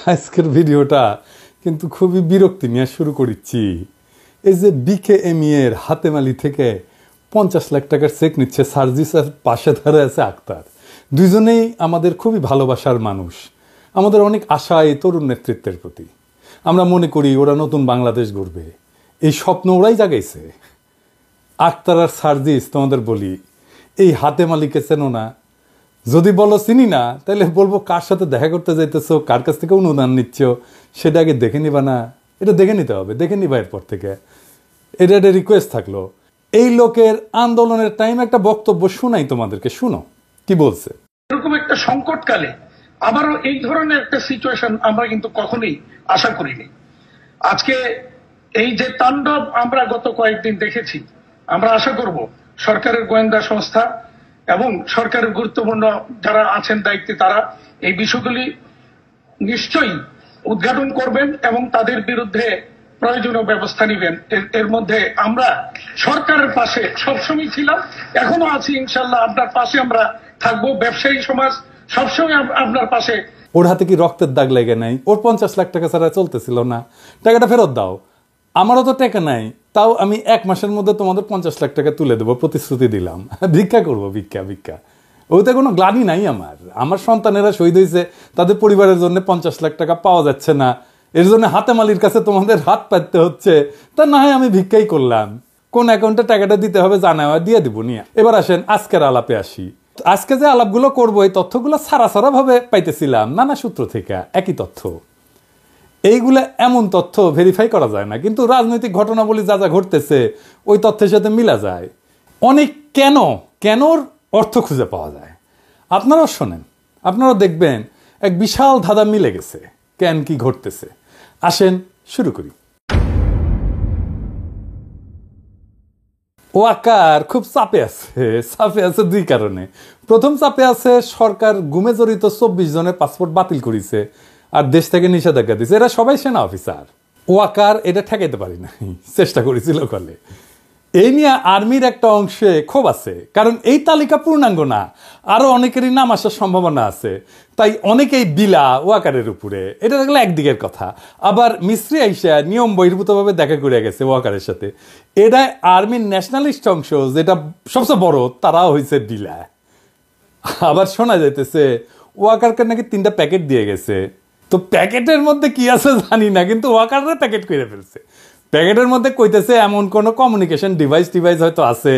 আজকের ভিডিওটা কিন্তু খুবই বিরক্তি নিয়ে শুরু করেছি। এই যে বিকেএমই এর হাতেমালি থেকে 50 লাখ টাকার চেক নিচ্ছে সার্জিসের পাশে ধরে আছে আক্তার। দুইজনেই আমাদের খুবই ভালোবাসার মানুষ, আমাদের অনেক আশা এই তরুণ নেতৃত্বের প্রতি। আমরা মনে করি ওরা নতুন বাংলাদেশ গড়বে, এই স্বপ্ন ওরাই জাগাইছে। আক্তার আর সার্জিস, তোমাদের বলি, এই হাতেমালিকে চেনো না? যদি বলো চিনি না, তাহলে বলবো কার সাথে দেখা করতে যাইতেছো, কার কাছ থেকে অনুদান নিচ্ছ, সেটা আগে দেখে নিবা না? এটা দেখে নিতে হবে, দেখে নিবা এরপর থেকে। এটা একটা রিকোয়েস্ট থাকলো। এই লোকের আন্দোলনের টাইম একটা বক্তব্য শোনাই তোমাদেরকে, শুনো কি বলছে। এরকম একটা সংকটকালে আবারও এই ধরনের একটা সিচুয়েশন আমরা কিন্তু কখনোই আশা করিনি। আজকে এই যে তাণ্ডব আমরা গত কয়েকদিন দেখেছি, আমরা আশা করব সরকারের গোয়েন্দা সংস্থা এবং সরকারের গুরুত্বপূর্ণ যারা আছেন দায়িত্বে, তারা এই বিষয়গুলি নিশ্চয়ই উদ্ঘাটন করবেন এবং তাদের বিরুদ্ধে প্রয়োজনীয় ব্যবস্থা নেবেন। এর মধ্যে আমরা সরকারের পাশে সবসময় ছিলাম, এখনো আছি, ইনশাল্লাহ আপনার পাশে আমরা থাকবো। ব্যবসায়ী সমাজ সবসময় আপনার পাশে। ওর হাতে কি রক্তের দাগ লেগে নাই? ওর 50 লাখ টাকা ছাড়া চলতেছিল না, টাকাটা ফেরত দাও। আমারও তো টাকা নাই, তাও আমি 1 মাসের মধ্যে তোমাদের 50 লাখ টাকা তুলে দেবো, প্রতিশ্রুতি দিলাম। ভিক্ষা করবো, ভিক্ষা ভিক্ষা। ওইতে কোনো গ্লানি নাই আমার সন্তানেরা শহীদ হয়েছে, তাদের পরিবারের জন্য 50 লাখ টাকা পাওয়া যাচ্ছে না, এর জন্য হাতেমালির কাছে তোমাদের হাত পাততে হচ্ছে। তা না হয় আমি ভিক্ষাই করলাম, কোন অ্যাকাউন্টে টাকাটা দিতে হবে জানা দিয়ে দিব নিয়ে। এবার আসেন আজকের আলাপে আসি। আজকে যে আলাপগুলো করবো, এই তথ্যগুলো সারা সারা ভাবে পাইতেছিলাম নানা সূত্র থেকে, একই তথ্য। এইগুলা এমন তথ্য ভেরিফাই করা যায় না, কিন্তু রাজনৈতিক ঘটনাবলী যা যা ঘটতেছে ওই তথ্যের সাথে মিলা যায়। অনেক কেনর অর্থ খুঁজে পাওয়া যায়। আপনারাও শোনেন, আপনারাও দেখবেন এক বিশাল ধাঁধা মিলে গেছে কেন কি ঘটতেছে। আসেন শুরু করি। ওয়াকার খুব চাপে আছে 2 কারণে। প্রথম চাপে আছে, সরকার গুমে জড়িত 24 জনের পাসপোর্ট বাতিল করেছে আর দেশ থেকে নিষেধাজ্ঞা দিচ্ছে। এরা সবাই সেনা অফিসার। ওয়াকার এটা ঠেকাইতে পারি নাই, চেষ্টা করেছিল কলে। এই নিয়ে আর্মির একটা অংশে ক্ষোভ আছে, কারণ এই তালিকা পূর্ণাঙ্গ না, আরো অনেকেরই নাম আসার সম্ভাবনা আছে। তাই অনেকেই বিলা ওয়াকারের উপরে। এটা দেখলে একদিকের কথা। আবার মিস্ত্রি আইসা নিয়ম বহির্ভূতভাবে দেখা করে গেছে ওয়াকারের সাথে। এটা আর্মির ন্যাশনালিস্ট অংশ, যেটা সবচেয়ে বড়, তারাও হয়েছে বিলা। আবার শোনা যাইতেছে ওয়াকারকে নাকি 3টা প্যাকেট দিয়ে গেছে। তো প্যাকেটের মধ্যে কি আছে জানি না, কিন্তু ওয়াকাররা প্যাকেট করে ফেলছে। প্যাকেটের মধ্যে কইতেছে এমন কোন কমিউনিকেশন ডিভাইস হয়তো আছে,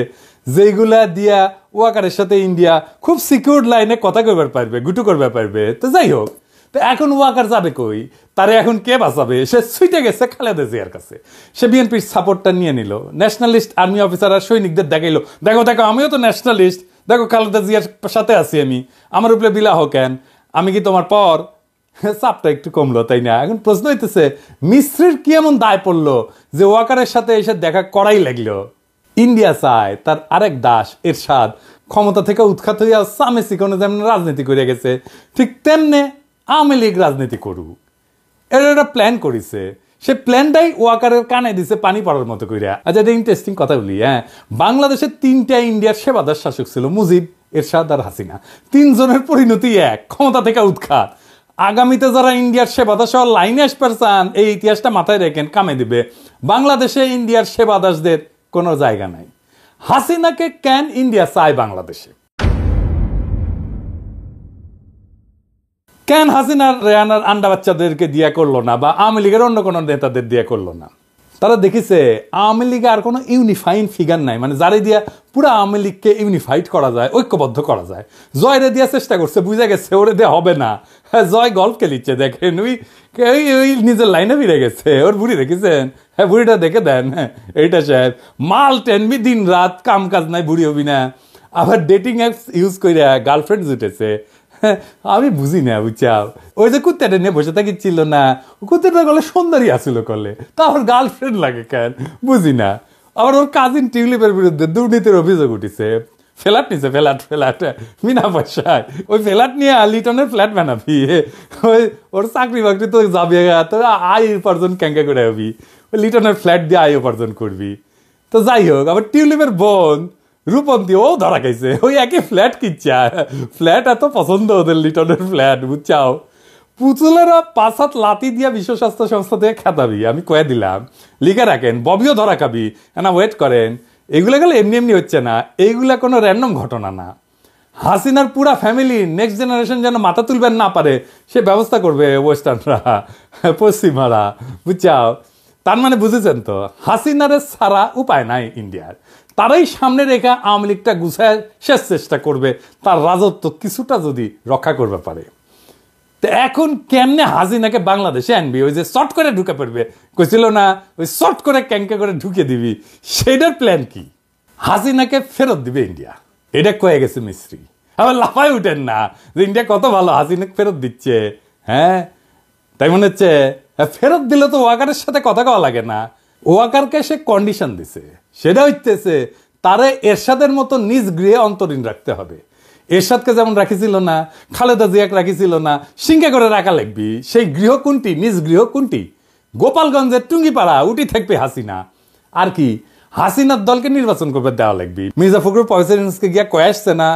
যেগুলা দিয়া ওয়াকারের সাথে ইন্ডিয়া খুব সিকিউর লাইনে কথা কইবার পারবে, গুটু করবে পারবে। তো যাই হোক, তো এখন ওয়াকার যাবে কই? তারে এখন কে বাঁচাবে? সে ছুটে গেছে খালেদা জিয়ার কাছে। সে বিএনপির সাপোর্টটা নিয়ে নিল, ন্যাশনালিস্ট আর্মি অফিসার আর সৈনিকদের দেখাইলো, দেখো আমিও তো ন্যাশনালিস্ট, দেখো খালেদা জিয়ার সাথে আছি আমি, আমার উপরে বিলাহ কেন, আমি কি তোমার পর? চাপটা একটু কমলো, তাই না? এখন প্রশ্ন হইতেছে, মিস্ত্রির কি এমন দায় পড়লো যে ওয়াকারের সাথে এসে দেখা করাই লাগলো? ইন্ডিয়া চায় তার আরেক দাস এরশাদ ক্ষমতা থেকে উৎখাত হইয়া সামেসি কোনো যেমন রাজনীতি করে গেছে, ঠিক তেমনে আওয়ামী লীগ রাজনীতি করুক। এর একটা প্ল্যান করেছে, সে প্ল্যানটাই ওয়াকারের কানে দিছে পানি পড়ার মতো কইরা। আচ্ছা, এটা ইন্টারেস্টিং কথা বলি। বাংলাদেশের 3টা ইন্ডিয়ার সেবাদার শাসক ছিল, মুজিব, এরশাদ আর হাসিনা। 3 জনের পরিণতি এক, ক্ষমতা থেকে উৎখাত। আগামীতে যারা ইন্ডিয়ার সেবাদাস লাইনে আসতে চান, এই ইতিহাসটা মাথায় রেখেন, কামে দিবে। বাংলাদেশে ইন্ডিয়ার সেবাদাসদের কোনো জায়গা নাই। হাসিনাকে কেন ইন্ডিয়া চায় বাংলাদেশে? কেন হাসিনার রেহানার আন্ডা বাচ্চাদেরকে দিয়া করলো না, বা আওয়ামী লীগের অন্য কোনো নেতাদের দিয়া করলো না? তারা দেখিছে আওয়ামী লীগে আর কোনো ইউনিফাইং ফিগার নাই, মানে যারে দিয়া পুরো আওয়ামী লীগকে ইউনিফাইড করা যায়, ঐক্যবদ্ধ করা যায়। জয়রে দিয়া চেষ্টা করছে, বুঝে গেছে ওরে দেওয়া হবে না। জয় গল্ফ খেলিচ্ছে, দেখেন ওই নিজের লাইনে ফিরে গেছে। ওর বুড়ি দেখেছেন? হ্যাঁ, বুড়িটা দেখে দেন। এইটা সাহেব মাল টেনবি, দিন রাত কাম কাজ নাই, বুড়ি হবি না। আবার ডেটিং অ্যাপস ইউজ করে গার্লফ্রেন্ড জুটেছে। আমি বুঝি না, বুঝছাও। ওই যে কুত্তাটা নিয়ে বসে থাকিছিল না, কুত্তাটা গলে সুন্দরী আসিল করলে, তা আমার গার্লফ্রেন্ড লাগে কেন বুঝি না। আবার ওর কাজিন টিউলিপের বিরুদ্ধে দুর্নীতির অভিযোগ উঠেছে। ফ্ল্যাট নিছে, ফ্ল্যাট বিনা পয়সায়। ওই ফ্ল্যাট নিয়ে লিটনের ফ্ল্যাট বানাবি, ওই ওর চাকরি বাকরি তো যাবে, তো আয় উপার্জন ক্যাঙ্কা করে হবি, ওই লিটনের ফ্ল্যাট দিয়ে আয় উপার্জন করবি। তো যাই হোক, আবার টিউলিপের বোন রূপন্তী ও ধরা খাইছে, ওই একই ফ্ল্যাট কিচ্ছা। ফ্ল্যাট এত পছন্দ ওদের, লিটনের ফ্ল্যাট, বুঝছাও। পুতুলেরা 5 হাত লাতি দিয়া বিশ্ব স্বাস্থ্য সংস্থা থেকে খেতাবি, আমি কয়ে দিলাম, লিখে রাখেন, ববিও ধরা খাবি, না ওয়েট করেন। এগুলো গেলে এমনি এমনি হচ্ছে না, এইগুলা কোনো র্যান্ডম ঘটনা না। হাসিনার পুরা ফ্যামিলি নেক্সট জেনারেশন যেন মাথা তুলবেন না পারে সে ব্যবস্থা করবে ওয়েস্টার্নরা, পশ্চিমারা, বুঝছাও? তার মানে বুঝেছেন তো, হাসিনারে ছাড়া উপায় নাই ইন্ডিয়ার। তারাই সামনে রেখে আওয়ামী লীগটা গুছায় শেষ চেষ্টা করবে, তার রাজত্ব কিছুটা যদি রক্ষা করবে পারে। তো এখন কেমনে হাসিনাকে বাংলাদেশে আনবি? ওই যে শর্ট করে ঢুকে পড়বে কইছিল না, ওই শর্ট করে ক্যাঙ্কে করে ঢুকে দিবি, সেটার প্ল্যান কি? হাসিনাকে ফেরত দিবে ইন্ডিয়া, এটা কয়ে গেছে মিস্ত্রি। আবার লাফায় উঠেন না যে ইন্ডিয়া কত ভালো, হাসিনাকে ফেরত দিচ্ছে। হ্যাঁ, তাই মনে হচ্ছে ফেরত দিলে তো ওয়াকারের সাথে কথা কওয়া লাগে না। ওয়াকারকে সে কন্ডিশন দিছে, সেটা হইতেছে তারে এরশাদের মতো নিজ গৃহে অন্তরীণ রাখতে হবে। এরশাদকে যেমন রাখিছিল না, খালেদা জিয়াকে রাখিছিল না, সিংহে করে রাখা লাগবি। সেই গৃহ কোনটি? নিজ গৃহ কোনটি? গোপালগঞ্জের টুঙ্গিপাড়া, উঠি থাকবে হাসিনা। আর কি হাসিনার দলকে নির্বাচন করবে দেওয়া লাগবে। মির্জা ফখরুল প্রফেসর ইউনূসকে গিয়া কয়ে আসছে না,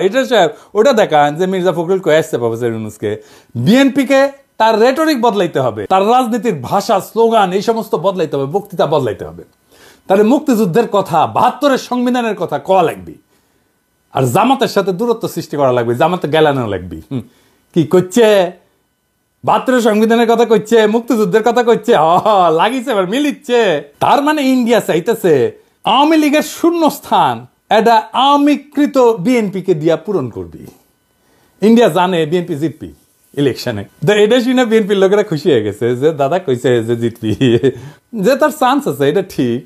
এটা সাহেব ওটা দেখান যে মির্জা ফখরুল কয়ে আসছে প্রফেসর ইউনূসকে। বিএনপিকে তার রেটরিক বদলাইতে হবে, তার রাজনীতির ভাষা, স্লোগান এই সমস্ত বদলাইতে হবে, বক্তৃতা বদলাইতে হবে। তাহলে মুক্তিযুদ্ধের কথা, 72-এর সংবিধানের কথা কওয়া লাগবে। আর জামাতের সাথে দূরত্ব সৃষ্টি করা লাগবে, জামাতে গেলানো লাগবে। কি করছে? 72-এর সংবিধানের কথা কইছে, মুক্তিযুদ্ধের কথা কইছে, লাগিছে, এবার মিলিচ্ছে। তার মানে ইন্ডিয়া চাইতেছে আওয়ামী লীগের শূন্য স্থান এটা আওয়ামীকৃত বিএনপিকে দিয়া পূরণ করবি। ইন্ডিয়া জানে বিএনপি জিতবি ইলেকশনে, তো এটা শুনে বিএনপির লোকেরা খুশি হয়ে গেছে যে দাদা কইছে যে জিতবি, যে তার চান্স আছে, এটা ঠিক।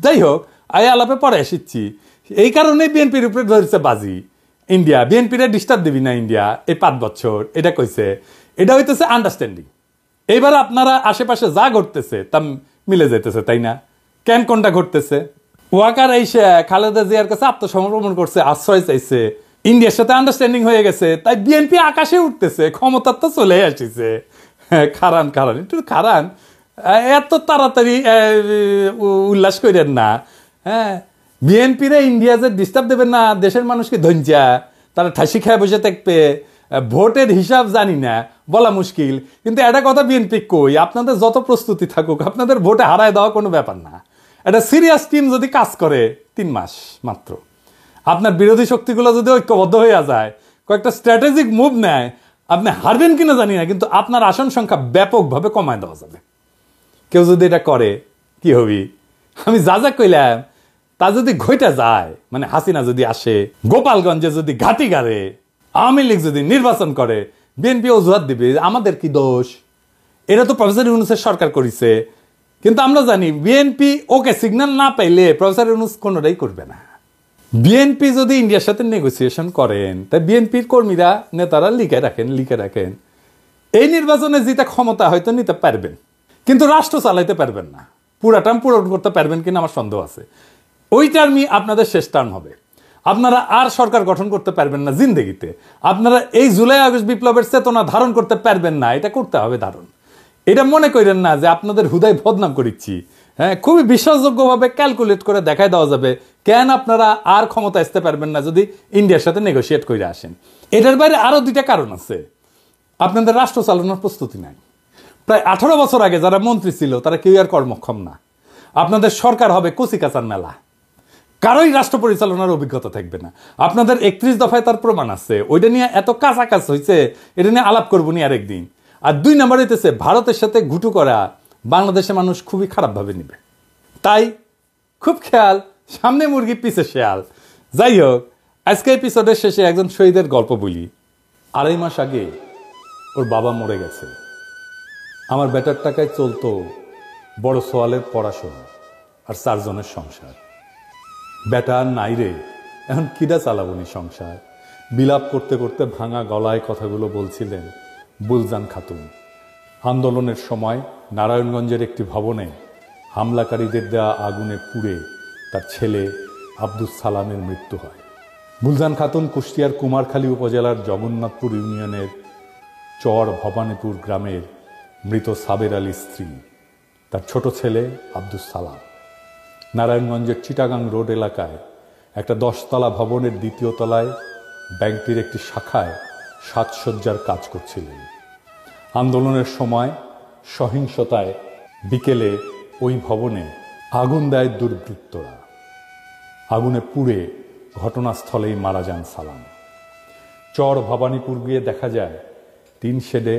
যাই হোক, আয় আলাপে পরে এসেছি। এই কারণে বিএনপির উপরে ধরেছে বাজি ইন্ডিয়া, বিএনপিরে ডিস্টার্ব দিবি না ইন্ডিয়া এই 5 বছর, এটা কইছে। এটা হইতেছে আন্ডারস্ট্যান্ডিং। এইবার আপনারা আশেপাশে যা ঘটতেছে তা মিলে যেতেছে, তাই না? কেন কোনটা ঘটতেছে? ওয়াকার এসে খালেদা জিয়ার কাছে আত্মসমর্পণ করছে, আশ্রয় চাইছে, ইন্ডিয়ার সাথে আন্ডারস্ট্যান্ডিং হয়ে গেছে, তাই বিএনপি আকাশে উঠতেছে, ক্ষমতার তো চলে আসিছে। খারান খারান একটু খারান, এত তাড়াতাড়ি উল্লাস করেন না। হ্যাঁ, বিএনপিরে ইন্ডিয়া যে ডিস্টার্ব দেবেন না, দেশের মানুষকে ধঞ্জা, তারা ঠাসি খায় বসে থাকবে। ভোটের হিসাব জানি না, বলা মুশকিল, কিন্তু একটা কথা বিএনপি কই, আপনাদের যত প্রস্তুতি থাকুক, আপনাদের ভোটে হারায় দেওয়া কোনো ব্যাপার না। একটা সিরিয়াস টিম যদি কাজ করে 3 মাস মাত্র, আপনার বিরোধী শক্তিগুলো যদি ঐক্যবদ্ধ হয়ে যায়, কয়েকটা স্ট্র্যাটেজিক মুভ নেয়, আপনি হারবেন কিনা জানি না, কিন্তু আপনার আসন সংখ্যা ব্যাপকভাবে কমায় দেওয়া যাবে। কেউ যদি এটা করে কি হবি? আমি যা যা কইলাম তা যদি ঘইটা যায়, মানে হাসিনা যদি আসে, গোপালগঞ্জে যদি ঘাটি গাড়ে, আওয়ামী লীগ যদি নির্বাচন করে, বিএনপি অজুহাত দিবে আমাদের কি দোষ, এটা তো প্রফেসর ইউনূসের সরকার করেছে। কিন্তু আমরা জানি বিএনপি ওকে সিগন্যাল না পাইলে প্রফেসর ইউনূস কোনোটাই করবে না। বিএনপি যদি ইন্ডিয়ার সাথে নেগোসিয়েশন করেন, তাই বিএনপির কর্মীরা, নেতারা লিখে রাখেন এই নির্বাচনে জিতে ক্ষমতা হয়তো নিতে পারবেন, কিন্তু রাষ্ট্র চালাইতে পারবেন না। পুরা টার্ম পূরণ করতে পারবেন কিনা আমার সন্দেহ আছে। ওই টার্মই আপনাদের শেষ টার্ম হবে। আপনারা আর সরকার গঠন করতে পারবেন না জিন্দেগিতে। আপনারা এই জুলাই আগস্ট বিপ্লবের চেতনা ধারণ করতে পারবেন না, এটা করতে হবে ধারণ। এটা মনে করেন না যে আপনাদের হুদায় বদনাম করিচ্ছি। হ্যাঁ, খুবই বিশ্বাসযোগ্যভাবে ক্যালকুলেট করে দেখাই দেওয়া যাবে কেন আপনারা আর ক্ষমতা আসতে পারবেন না যদি ইন্ডিয়ার সাথে নেগোসিয়েট করে আসেন। এটার বাইরে আরো 2টা কারণ আছে। আপনাদের রাষ্ট্র চালানোর প্রস্তুতি নাই। প্রায় 18 বছর আগে যারা মন্ত্রী ছিল তারা কেউ আর কর্মক্ষম না। আপনাদের সরকার হবে কচিকাচার মেলা, কারোই রাষ্ট্র পরিচালনার অভিজ্ঞতা থাকবে না। আপনাদের 31 দফায় তার প্রমাণ আছে। ওইটা নিয়ে এত কাছাকাছ হয়েছে, এটা নিয়ে আলাপ করবো নি আরেকদিন। আর 2 নম্বর হইতেছে ভারতের সাথে ঘুটু করা বাংলাদেশের মানুষ খুবই খারাপভাবে নিবে। তাই খুব খেয়াল, সামনে মুরগি পিছে শেয়াল। যাই হোক, আজকে এপিসোডের শেষে একজন শহীদের গল্প বলি। 2.5 মাস আগে ওর বাবা মরে গেছে। আমার বেটার টাকায় চলতো বড় সোয়ালের পড়াশোনা আর 4 জনের সংসার। বেটা আর নাই রে, এখন কিডা চালাবনি সংসার। বিলাপ করতে করতে ভাঙা গলায় কথাগুলো বলছিলেন বুলজান খাতুন। আন্দোলনের সময় নারায়ণগঞ্জের একটি ভবনে হামলাকারীদের দেওয়া আগুনে পুড়ে তার ছেলে আব্দুস সালামের মৃত্যু হয়। বুলজান খাতুন কুষ্টিয়ার কুমারখালী উপজেলার জগন্নাথপুর ইউনিয়নের চর ভবানীপুর গ্রামের মৃত সাবের আলীর স্ত্রী। তার ছোট ছেলে আব্দুস সালাম নারায়ণগঞ্জের চিটাগাং রোড এলাকায় একটা 10 তলা ভবনের 2য় তলায় ব্যাংকটির একটি শাখায় সাজসজ্জার কাজ করছিলেন। আন্দোলনের সময় সহিংসতায় বিকেলে ওই ভবনে আগুন দেয় দুর্বৃত্তরা। আগুনে পুড়ে ঘটনাস্থলেই মারা যান সালাম। চর ভবানীপুর গিয়ে দেখা যায় টিন শেডে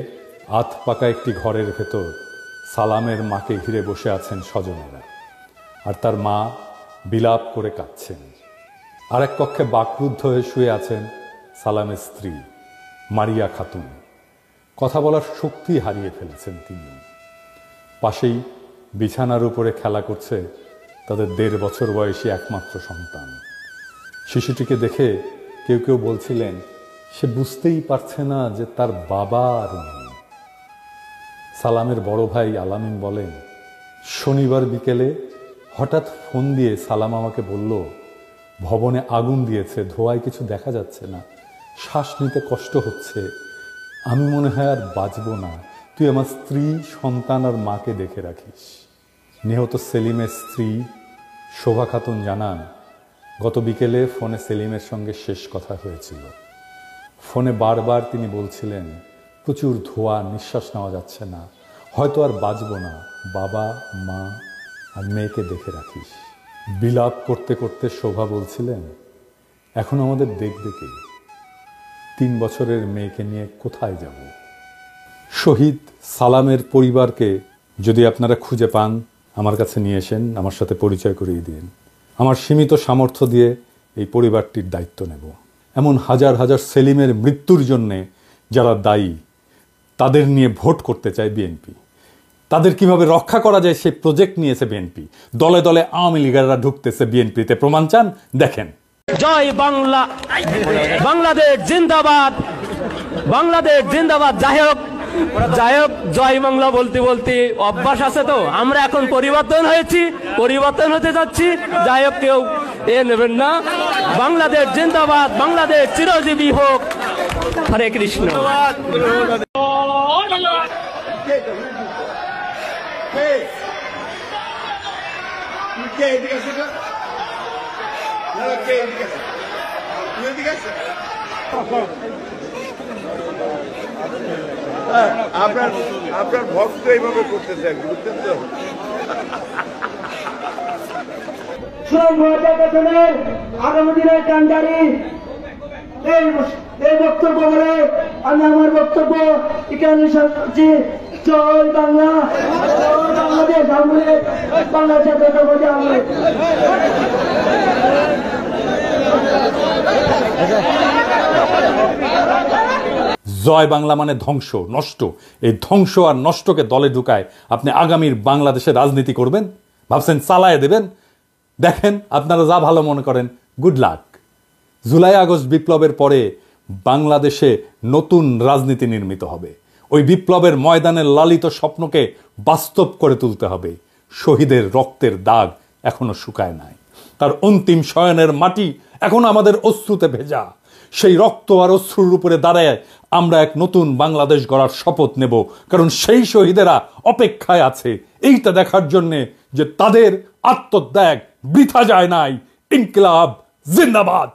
আধ পাকা একটি ঘরের ভেতর সালামের মাকে ঘিরে বসে আছেন স্বজনেরা, আর তার মা বিলাপ করে কাঁদছেন। আরেক কক্ষে বাকরুদ্ধ হয়ে শুয়ে আছেন সালামের স্ত্রী মারিয়া খাতুন। কথা বলার শক্তি হারিয়ে ফেলেছেন তিনি। পাশেই বিছানার উপরে খেলা করছে তাদের 1.5 বছর বয়সী একমাত্র সন্তান। শিশুটিকে দেখে কেউ কেউ বলছিলেন সে বুঝতেই পারছে না যে তার বাবা আর নেই। সালামের বড় ভাই আলামিন বলেন, শনিবার বিকেলে হঠাৎ ফোন দিয়ে সালাম আমাকে বলল, ভবনে আগুন দিয়েছে, ধোঁয়ায় কিছু দেখা যাচ্ছে না, শ্বাস নিতে কষ্ট হচ্ছে, আমি মনে হয় আর বাঁচব না, তুই আমার স্ত্রী, সন্তান আর মাকে দেখে রাখিস। নিহত সেলিমের স্ত্রী শোভা খাতুন জানান, গত বিকেলে ফোনে সেলিমের সঙ্গে শেষ কথা হয়েছিল। ফোনে বারবার তিনি বলছিলেন, প্রচুর ধোঁয়া, নিঃশ্বাস নেওয়া যাচ্ছে না, হয়তো আর বাঁচব না, বাবা, মা আর মেয়েকে দেখে রাখিস। বিলাপ করতে করতে শোভা বলছিলেন, এখন আমাদের দেখবে কে? 3 বছরের মেয়েকে নিয়ে কোথায় যাব? শহীদ সালামের পরিবারকে যদি আপনারা খুঁজে পান, আমার কাছে নিয়ে এসেন, আমার সাথে পরিচয় করিয়ে দিন। আমার সীমিত সামর্থ্য দিয়ে এই পরিবারটির দায়িত্ব নেব। এমন হাজার হাজার সেলিমের মৃত্যুর জন্যে যারা দায়ী, তাদের নিয়ে ভোট করতে চায় বিএনপি। তাদের কিভাবে রক্ষা করা যায় সেই প্রজেক্ট নিয়েছে বিএনপি। দলে দলে আওয়ামী লীগাররা ঢুকতেছে বিএনপিতে। প্রমাণ চান? দেখেন। জয় বাংলা, বাংলাদেশ জিন্দাবাদ, বাংলাদেশ জিন্দাবাদ। যাই হোক জয় বাংলা বলতে বলতে অভ্যাস আছে, তো আমরা এখন পরিবর্তন হয়েছি, পরিবর্তন হতে যাচ্ছি। যাই হোক, কেউ নেবেন না। বাংলাদেশ জিন্দাবাদ, বাংলাদেশ চিরজীবী হোক। হরে কৃষ্ণ। আপনার ভক্ত এইভাবে করতে চান, বুঝছেন তো? আগামী দিনের কান্ডারি এই বক্তব্য বলে আমি আমার বক্তব্য এখানে শেষ করছি। জয় বাংলা, বাংলাদেশ, বাংলাদেশের জয় বাংলা মানে ধ্বংস, নষ্ট। এই ধ্বংস আর নষ্টকে দলে ঢুকায় আপনি আগামীর বাংলাদেশের রাজনীতি করবেন, ভাবছেন চালায় দেবেন? দেখেন, আপনারা যা ভালো মনে করেন, গুড লাক। জুলাই আগস্ট বিপ্লবের পরে বাংলাদেশে নতুন রাজনীতি নির্মিত হবে। ওই বিপ্লবের ময়দানের লালিত স্বপ্নকে বাস্তব করে তুলতে হবে। শহীদের রক্তের দাগ এখনো শুকায় নাই, তার অন্তিম শয়নের মাটি এখন আমাদের অশ্রুতে ভেজা। সেই রক্ত আর অশ্রুর উপরে দাঁড়ায় আমরা এক নতুন বাংলাদেশ গড়ার শপথ নেব, কারণ সেই শহীদেরা অপেক্ষায় আছে এইটা দেখার জন্যে যে তাদের আত্মত্যাগ বৃথা যায় নাই। ইনকিলাব জিন্দাবাদ।